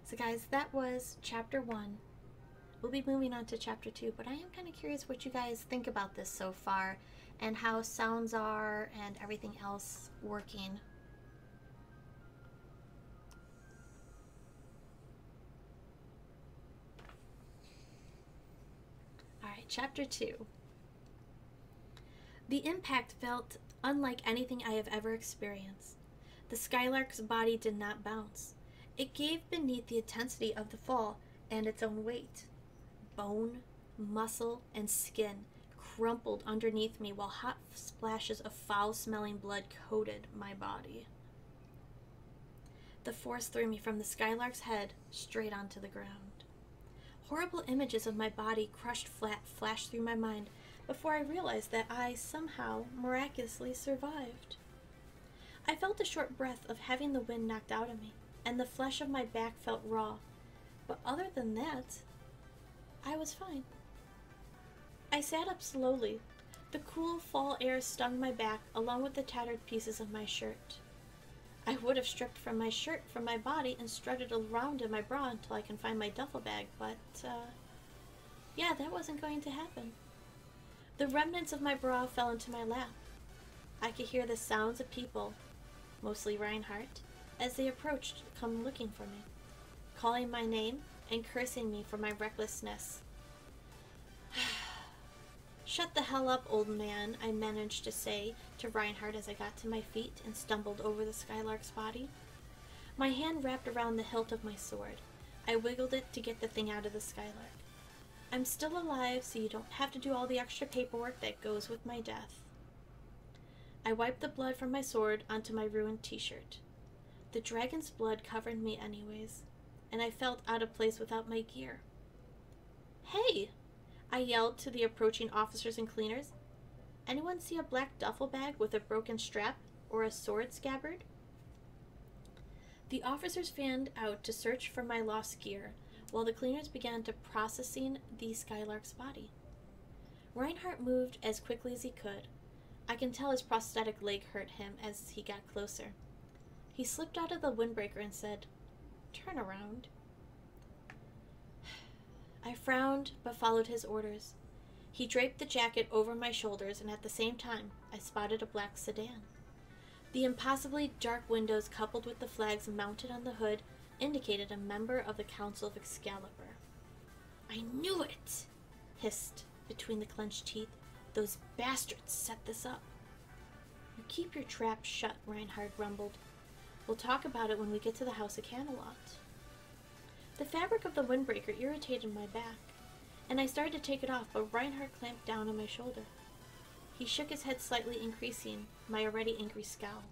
So guys, that was chapter 1. We'll be moving on to chapter 2, but I am kind of curious what you guys think about this so far and how sounds are and everything else working. Alright, chapter 2. The impact felt unlike anything I have ever experienced. The skylark's body did not bounce. It gave beneath the intensity of the fall and its own weight. Bone, muscle, and skin crumpled underneath me while hot splashes of foul-smelling blood coated my body. The force threw me from the skylark's head straight onto the ground. Horrible images of my body crushed flat flashed through my mind before I realized that I somehow miraculously survived. I felt a short breath of having the wind knocked out of me, and the flesh of my back felt raw, but other than that, I was fine. I sat up slowly. The cool fall air stung my back along with the tattered pieces of my shirt. I would have stripped from my shirt from my body and strutted around in my bra until I can find my duffel bag, but, yeah, that wasn't going to happen. The remnants of my bra fell into my lap. I could hear the sounds of people, mostly Reinhardt, as they approached, come looking for me, calling my name and cursing me for my recklessness. "Shut the hell up, old man," I managed to say to Reinhardt as I got to my feet and stumbled over the skylark's body. My hand wrapped around the hilt of my sword. I wiggled it to get the thing out of the skylark. "I'm still alive, so you don't have to do all the extra paperwork that goes with my death." I wiped the blood from my sword onto my ruined t-shirt. The dragon's blood covered me anyways, and I felt out of place without my gear. "Hey!" I yelled to the approaching officers and cleaners. "Anyone see a black duffel bag with a broken strap or a sword scabbard?" The officers fanned out to search for my lost gear, while the cleaners began to processing the skylark's body. Reinhardt moved as quickly as he could. I can tell his prosthetic leg hurt him as he got closer. He slipped out of the windbreaker and said, "Turn around." I frowned, but followed his orders. He draped the jacket over my shoulders, and at the same time, I spotted a black sedan. The impossibly dark windows, coupled with the flags mounted on the hood, indicated a member of the Council of Excalibur. "I knew it!" hissed between the clenched teeth. "Those bastards set this up." "You keep your trap shut," Reinhardt rumbled. "We'll talk about it when we get to the House of Camelot." The fabric of the windbreaker irritated my back, and I started to take it off, but Reinhardt clamped down on my shoulder. He shook his head slightly, increasing my already angry scowl.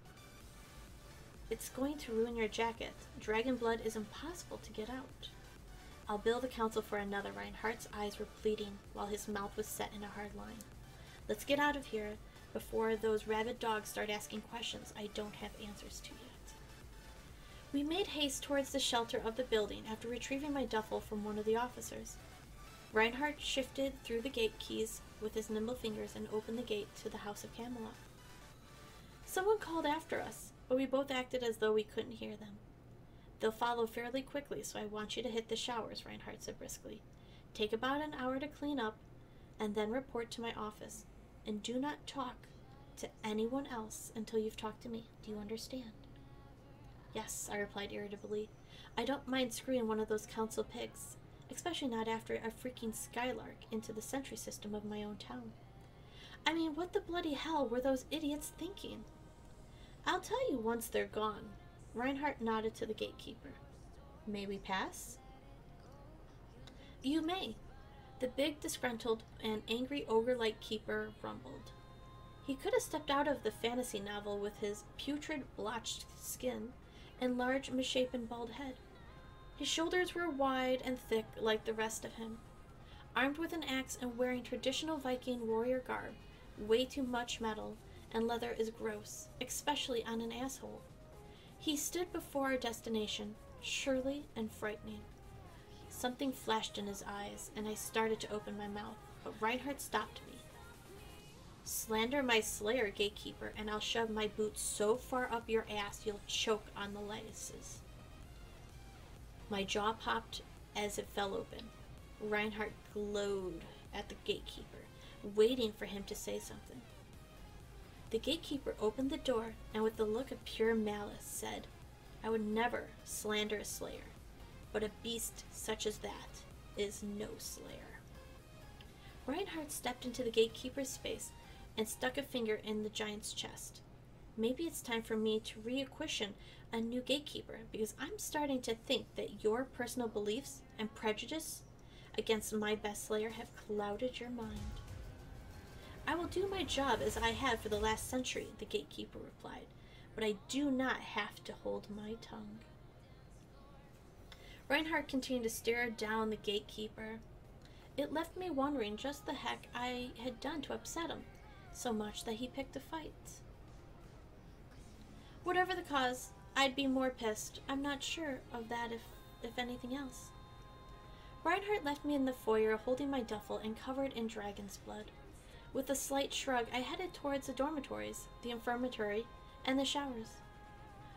"It's going to ruin your jacket. Dragon blood is impossible to get out." "I'll bill the council for another." Reinhardt's eyes were pleading, while his mouth was set in a hard line. "Let's get out of here before those rabid dogs start asking questions I don't have answers to yet." We made haste towards the shelter of the building after retrieving my duffel from one of the officers. Reinhardt shifted through the gate keys with his nimble fingers and opened the gate to the House of Camelot. Someone called after us, but we both acted as though we couldn't hear them. "They'll follow fairly quickly, so I want you to hit the showers," Reinhardt said briskly. "Take about an hour to clean up, and then report to my office. And do not talk to anyone else until you've talked to me. Do you understand?" "Yes," I replied irritably. "I don't mind screwing one of those council pigs, especially not after a freaking skylark into the sentry system of my own town. I mean, what the bloody hell were those idiots thinking?" "I'll tell you once they're gone." Reinhardt nodded to the gatekeeper. "May we pass?" "You may," the big, disgruntled, and angry ogre-like keeper rumbled. He could have stepped out of the fantasy novel with his putrid, blotched skin and large, misshapen bald head. His shoulders were wide and thick like the rest of him. Armed with an axe and wearing traditional Viking warrior garb, way too much metal and leather is gross, especially on an asshole. He stood before our destination, surly and frightening. Something flashed in his eyes, and I started to open my mouth, but Reinhardt stopped me. "Slander my slayer, gatekeeper, and I'll shove my boot so far up your ass you'll choke on the laces." My jaw popped as it fell open. Reinhardt glowed at the gatekeeper, waiting for him to say something. The gatekeeper opened the door and with a look of pure malice said, "I would never slander a slayer, but a beast such as that is no slayer." Reinhardt stepped into the gatekeeper's space and stuck a finger in the giant's chest. Maybe it's time for me to reacquisition a new gatekeeper, because I'm starting to think that your personal beliefs and prejudice against my best slayer have clouded your mind. "I will do my job as I have for the last century," the gatekeeper replied, "but I do not have to hold my tongue." Reinhardt continued to stare down the gatekeeper. It left me wondering just the heck I had done to upset him, so much that he picked a fight. Whatever the cause, I'd be more pissed. I'm not sure of that if anything else. Reinhardt left me in the foyer holding my duffel and covered in dragon's blood. With a slight shrug, I headed towards the dormitories, the infirmary, and the showers.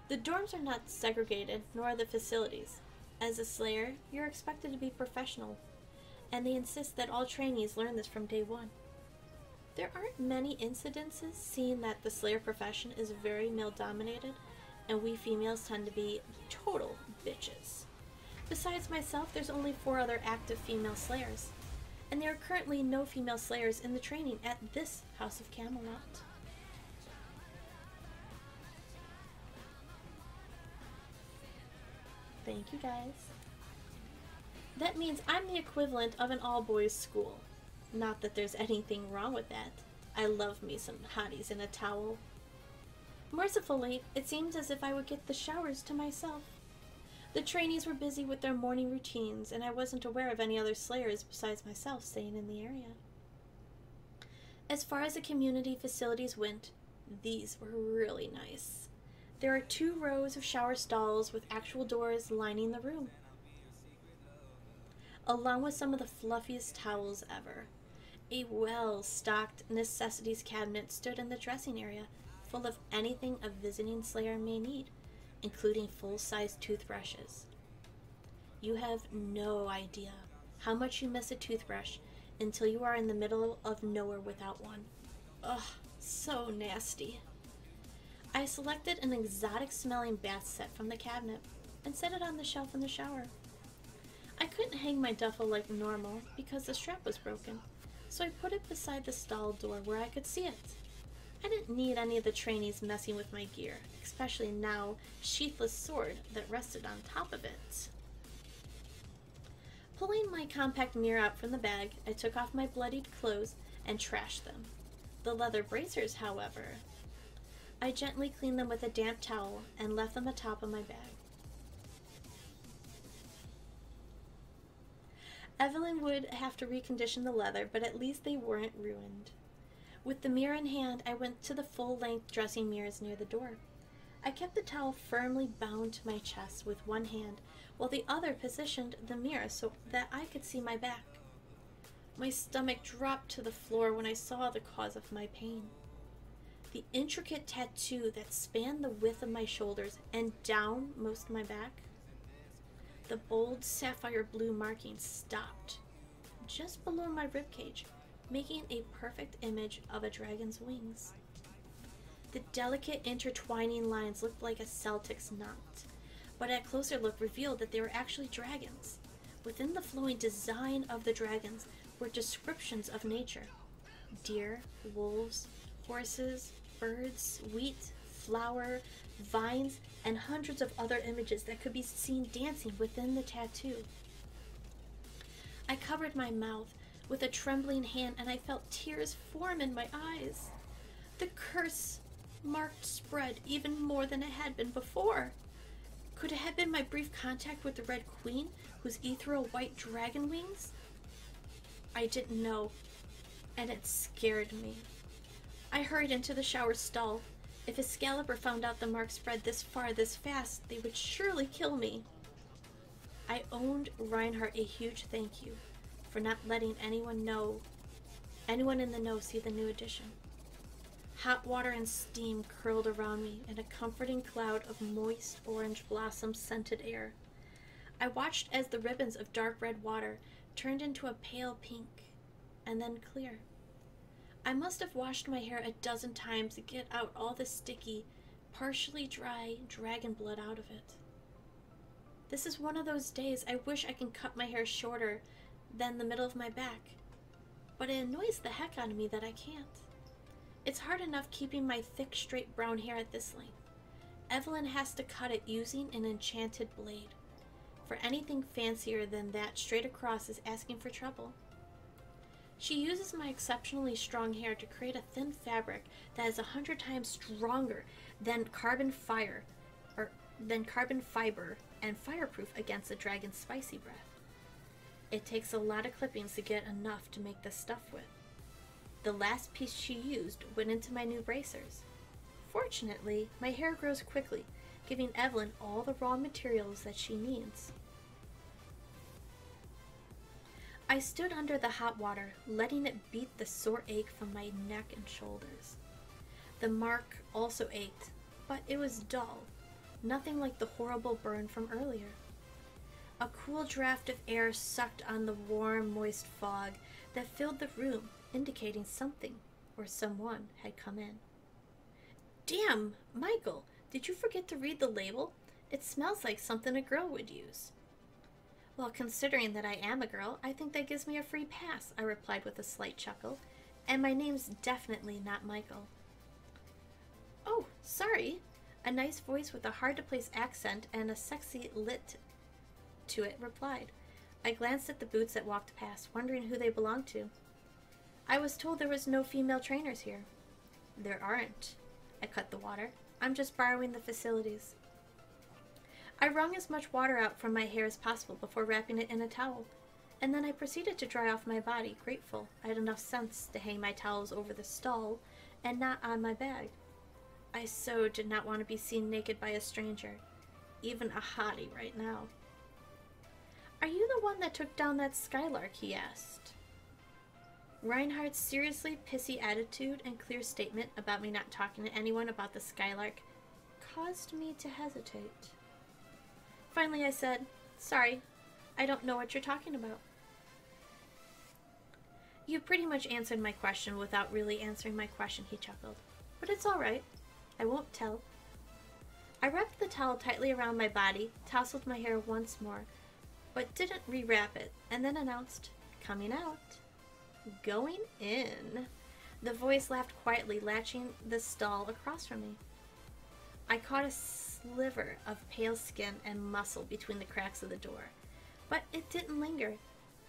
The dorms are not segregated, nor are the facilities. As a slayer, you're expected to be professional, and they insist that all trainees learn this from day one. There aren't many incidences seeing that the slayer profession is very male-dominated, and we females tend to be total bitches. Besides myself, there's only 4 other active female slayers, and there are currently no female slayers in the training at this House of Camelot. Thank you guys. That means I'm the equivalent of an all-boys school. Not that there's anything wrong with that. I love me some hotties in a towel. Mercifully, it seems as if I would get the showers to myself. The trainees were busy with their morning routines, and I wasn't aware of any other slayers besides myself staying in the area. As far as the community facilities went, these were really nice. There are 2 rows of shower stalls with actual doors lining the room, along with some of the fluffiest towels ever. A well-stocked necessities cabinet stood in the dressing area, full of anything a visiting slayer may need, including full-size toothbrushes. You have no idea how much you miss a toothbrush until you are in the middle of nowhere without one. Ugh, so nasty. I selected an exotic-smelling bath set from the cabinet and set it on the shelf in the shower. I couldn't hang my duffel like normal because the strap was broken, so I put it beside the stall door where I could see it. I didn't need any of the trainees messing with my gear, especially now sheathless sword that rested on top of it. Pulling my compact mirror out from the bag, I took off my bloodied clothes and trashed them. The leather bracers, however, I gently cleaned them with a damp towel and left them atop of my bag. Evelyn would have to recondition the leather, but at least they weren't ruined. With the mirror in hand, I went to the full-length dressing mirrors near the door. I kept the towel firmly bound to my chest with one hand, while the other positioned the mirror so that I could see my back. My stomach dropped to the floor when I saw the cause of my pain. The intricate tattoo that spanned the width of my shoulders and down most of my back. The bold sapphire blue markings stopped just below my ribcage, making a perfect image of a dragon's wings. The delicate intertwining lines looked like a Celtic's knot, but at closer look revealed that they were actually dragons. Within the flowing design of the dragons were descriptions of nature: deer, wolves, horses, birds, wheat, flower, vines, and hundreds of other images that could be seen dancing within the tattoo. I covered my mouth with a trembling hand, and I felt tears form in my eyes. The curse marked spread even more than it had been before. Could it have been my brief contact with the Red Queen, whose ethereal white dragon wings? I didn't know, and it scared me. I hurried into the shower stall. If Excalibur found out the mark spread this far this fast, they would surely kill me. I owed Reinhardt a huge thank you for not letting anyone in the know see the new edition. Hot water and steam curled around me in a comforting cloud of moist orange blossom-scented air. I watched as the ribbons of dark red water turned into a pale pink, and then clear. I must have washed my hair a dozen times to get out all the sticky, partially dry dragon blood out of it. This is one of those days I wish I can cut my hair shorter than the middle of my back, but it annoys the heck out of me that I can't. It's hard enough keeping my thick, straight brown hair at this length. Evelyn has to cut it using an enchanted blade. For anything fancier than that straight across is asking for trouble. She uses my exceptionally strong hair to create a thin fabric that is 100 times stronger than carbon fiber and fireproof against the dragon's spicy breath. It takes a lot of clippings to get enough to make this stuff with. The last piece she used went into my new bracers. Fortunately, my hair grows quickly, giving Evelyn all the raw materials that she needs. I stood under the hot water, letting it beat the sore ache from my neck and shoulders. The mark also ached, but it was dull, nothing like the horrible burn from earlier. A cool draft of air sucked on the warm, moist fog that filled the room, indicating something or someone had come in. Damn, Michael, did you forget to read the label? It smells like something a girl would use. Well, considering that I am a girl, I think that gives me a free pass, I replied with a slight chuckle. And my name's definitely not Michael. Oh, sorry. A nice voice with a hard-to-place accent and a sexy lit to it replied. I glanced at the boots that walked past, wondering who they belonged to. I was told there was no female trainers here. There aren't. I cut the water. I'm just borrowing the facilities. I wrung as much water out from my hair as possible before wrapping it in a towel, and then I proceeded to dry off my body, grateful I had enough sense to hang my towels over the stall and not on my bag. I so did not want to be seen naked by a stranger, even a hottie right now. Are you the one that took down that skylark? He asked. Reinhardt's seriously pissy attitude and clear statement about me not talking to anyone about the skylark caused me to hesitate. Finally I said, sorry, I don't know what you're talking about. You pretty much answered my question without really answering my question, he chuckled. But it's all right. I won't tell. I wrapped the towel tightly around my body, tousled my hair once more, but didn't rewrap it, and then announced, coming out. Going in. The voice laughed quietly, latching the stall across from me. I caught a sliver of pale skin and muscle between the cracks of the door, but it didn't linger.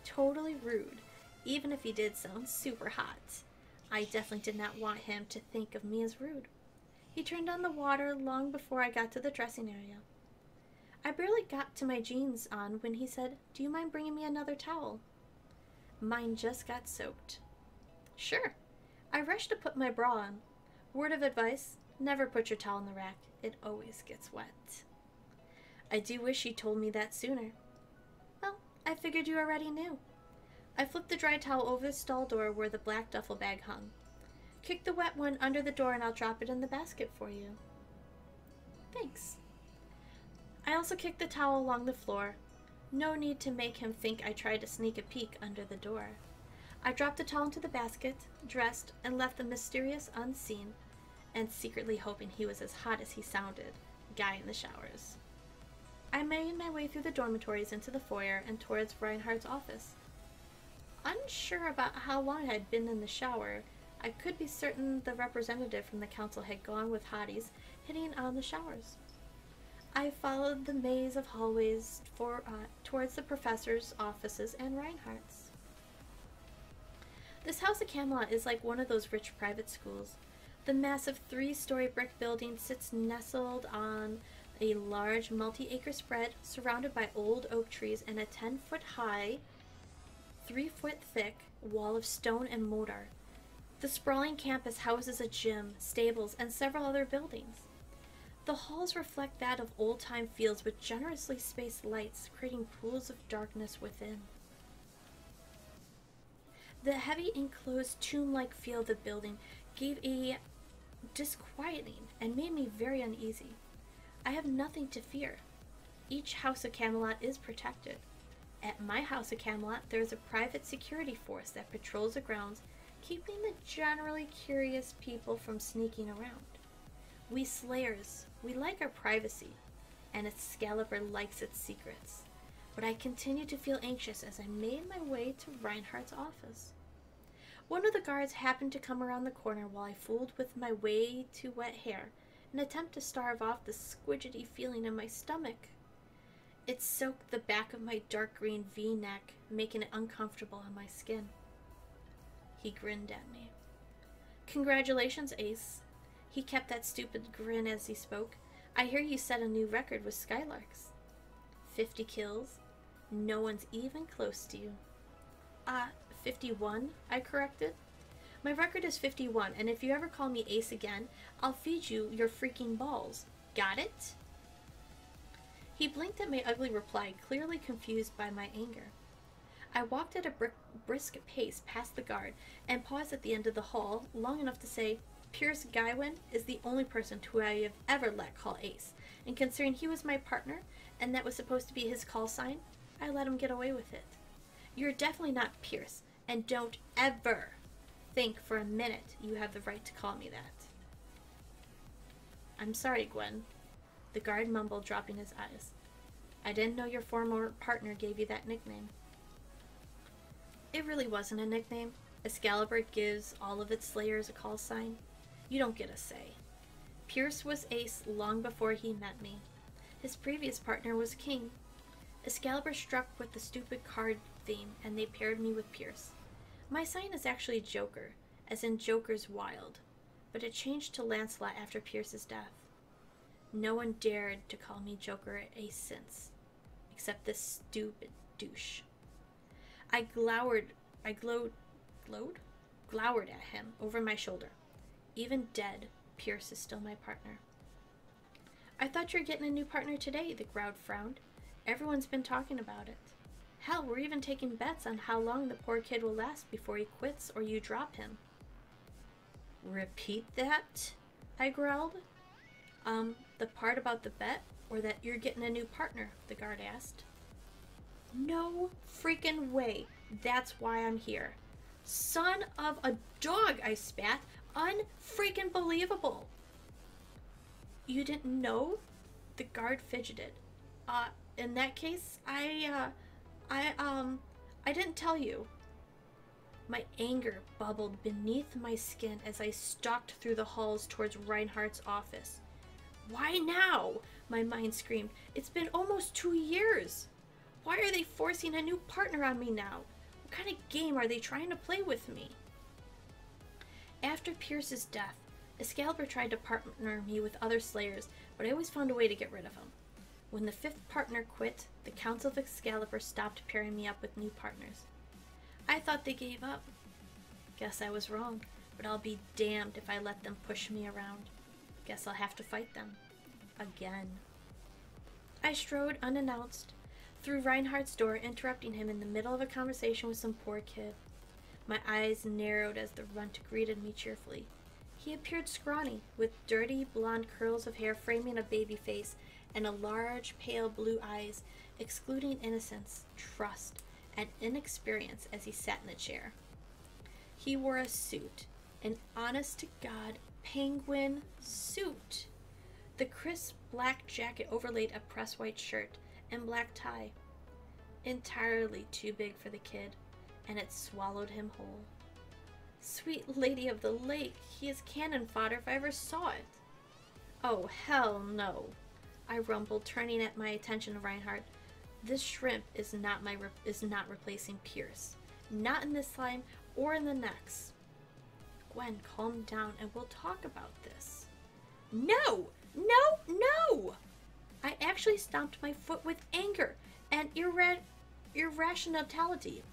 Totally rude, even if he did sound super hot. I definitely did not want him to think of me as rude. He turned on the water long before I got to the dressing area. I barely got to my jeans on when he said, do you mind bringing me another towel? Mine just got soaked. Sure. I rushed to put my bra on. Word of advice, never put your towel in the rack. It always gets wet. I do wish you told me that sooner. Well, I figured you already knew. I flipped the dry towel over the stall door where the black duffel bag hung. Kick the wet one under the door and I'll drop it in the basket for you. Thanks. I also kicked the towel along the floor. No need to make him think I tried to sneak a peek under the door. I dropped the towel into the basket, dressed, and left the mysterious unseen, and secretly hoping he was as hot as he sounded, guy in the showers. I made my way through the dormitories into the foyer and towards Reinhardt's office. Unsure about how long I had been in the shower, I could be certain the representative from the council had gone with hotties hitting on the showers. I followed the maze of hallways towards the professor's offices and Reinhardt's. This house at Camelot is like one of those rich private schools. The massive 3-story brick building sits nestled on a large multi-acre spread surrounded by old oak trees and a 10-foot high, 3-foot thick wall of stone and mortar. The sprawling campus houses a gym, stables, and several other buildings. The halls reflect that of old-time fields with generously spaced lights, creating pools of darkness within. The heavy enclosed tomb-like feel of the building gave a disquieting and made me very uneasy. I have nothing to fear. Each house of Camelot is protected. At my house of Camelot, there is a private security force that patrols the grounds, keeping the generally curious people from sneaking around. We slayers, we like our privacy, and Excalibur likes its secrets. But I continued to feel anxious as I made my way to Reinhardt's office. One of the guards happened to come around the corner while I fooled with my way too wet hair, an attempt to starve off the squidgety feeling in my stomach. It soaked the back of my dark green V-neck, making it uncomfortable on my skin. He grinned at me. "Congratulations, Ace." He kept that stupid grin as he spoke. "I hear you set a new record with Skylarks. 50 kills. No one's even close to you." 51, I corrected. "My record is 51, and if you ever call me Ace again, I'll feed you your freaking balls. Got it?" He blinked at my ugly reply, clearly confused by my anger. I walked at a brisk pace past the guard and paused at the end of the hall long enough to say, "Pierce Guywen is the only person who I have ever let call Ace, and considering he was my partner and that was supposed to be his call sign, I let him get away with it. You're definitely not Pierce, and don't ever think for a minute you have the right to call me that." "I'm sorry, Gwen," the guard mumbled, dropping his eyes. "I didn't know your former partner gave you that nickname." "It really wasn't a nickname. Excalibur gives all of its slayers a call sign. You don't get a say. Pierce was Ace long before he met me. His previous partner was King. Excalibur struck with the stupid card theme, and they paired me with Pierce. My sign is actually Joker, as in Joker's Wild, but it changed to Lancelot after Pierce's death. No one dared to call me Joker or Ace since, except this stupid douche." I glowered at him over my shoulder. "Even dead, Pierce is still my partner." "I thought you were getting a new partner today," the crowd frowned. "Everyone's been talking about it. Hell, we're even taking bets on how long the poor kid will last before he quits or you drop him." "Repeat that?" I growled. The part about the bet, or that you're getting a new partner?" the guard asked. "No freaking way. That's why I'm here." "Son of a dog," I spat. "Unfreaking believable." "You didn't know?" The guard fidgeted. In that case, I didn't tell you." My anger bubbled beneath my skin as I stalked through the halls towards Reinhardt's office. "Why now?" my mind screamed. "It's been almost 2 years. Why are they forcing a new partner on me now? What kind of game are they trying to play with me?" After Pierce's death, Excalibur tried to partner me with other slayers, but I always found a way to get rid of him. When the 5th partner quit, the Council of Excalibur stopped pairing me up with new partners. I thought they gave up. Guess I was wrong, but I'll be damned if I let them push me around. Guess I'll have to fight them. Again. I strode unannounced through Reinhardt's door, interrupting him in the middle of a conversation with some poor kid. My eyes narrowed as the runt greeted me cheerfully. He appeared scrawny, with dirty blonde curls of hair framing a baby face, and a large, pale blue eyes, excluding innocence, trust, and inexperience as he sat in the chair. He wore a suit, an honest-to-God penguin suit. The crisp black jacket overlaid a pressed white shirt and black tie. Entirely too big for the kid, and it swallowed him whole. Sweet Lady of the Lake, he is cannon fodder if I ever saw it. "Oh, hell no," I rumbled, turning at my attention to Reinhardt. "This shrimp is not replacing Pierce. Not in this time or in the next." "Gwen, calm down and we'll talk about this." "No! No! No!" I actually stomped my foot with anger and irrationality.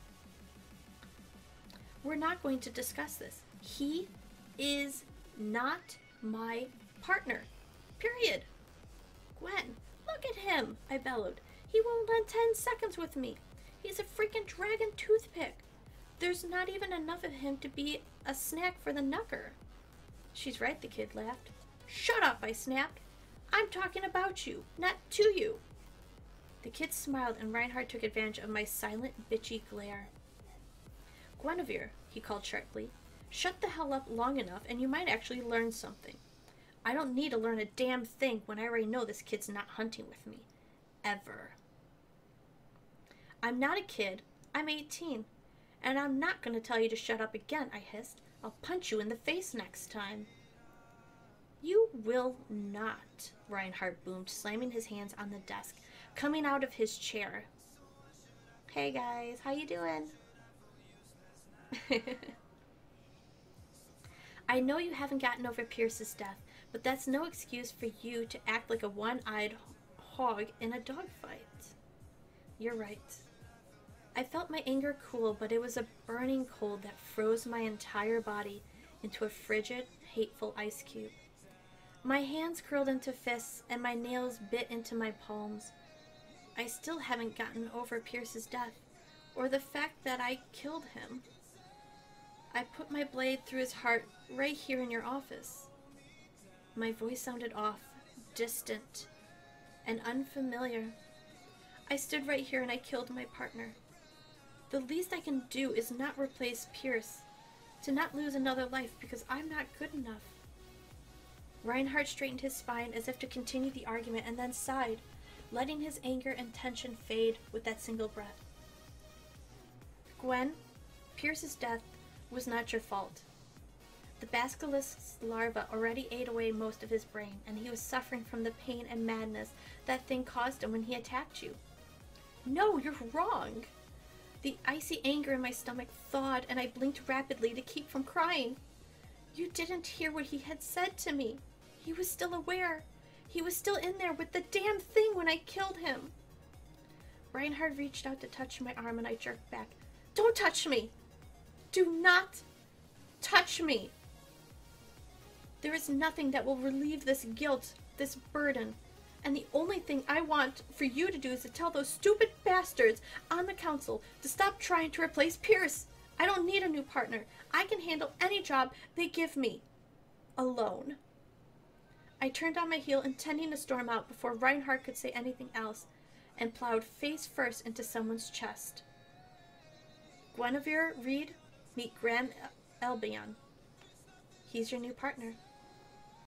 "We're not going to discuss this. He is not my partner. Period." "Gwen, look at him," I bellowed. "He won't lend 10 seconds with me. He's a freaking dragon toothpick. There's not even enough of him to be a snack for the knucker." "She's right," the kid laughed. "Shut up," I snapped. "I'm talking about you, not to you." The kid smiled, and Reinhardt took advantage of my silent, bitchy glare. Guinevere, he called sharply, shut the hell up long enough and you might actually learn something. I don't need to learn a damn thing when I already know this kid's not hunting with me. Ever. I'm not a kid. I'm 18. And I'm not going to tell you to shut up again, I hissed. I'll punch you in the face next time. You will not, Reinhardt boomed, slamming his hands on the desk, coming out of his chair. Hey guys, how you doing? I know you haven't gotten over Pierce's death, but that's no excuse for you to act like a one-eyed hog in a dogfight. You're right. I felt my anger cool, but it was a burning cold that froze my entire body into a frigid, hateful ice cube. My hands curled into fists, and my nails bit into my palms. I still haven't gotten over Pierce's death, or the fact that I killed him. I put my blade through his heart right here in your office. My voice sounded off, distant, and unfamiliar. I stood right here and I killed my partner. The least I can do is not replace Pierce, to not lose another life because I'm not good enough. Reinhardt straightened his spine as if to continue the argument and then sighed, letting his anger and tension fade with that single breath. Gwen, Pierce's death was not your fault. The basilisk's larva already ate away most of his brain, and he was suffering from the pain and madness that thing caused him when he attacked you. No, you're wrong. The icy anger in my stomach thawed, and I blinked rapidly to keep from crying. You didn't hear what he had said to me. He was still aware. He was still in there with the damn thing when I killed him. Reinhardt reached out to touch my arm, and I jerked back. Don't touch me! Do not touch me! There is nothing that will relieve this guilt, this burden. And the only thing I want for you to do is to tell those stupid bastards on the council to stop trying to replace Pierce. I don't need a new partner. I can handle any job they give me. Alone. I turned on my heel, intending to storm out before Reinhardt could say anything else, and plowed face first into someone's chest. Guinevere Reed, meet Graham Albion. He's your new partner.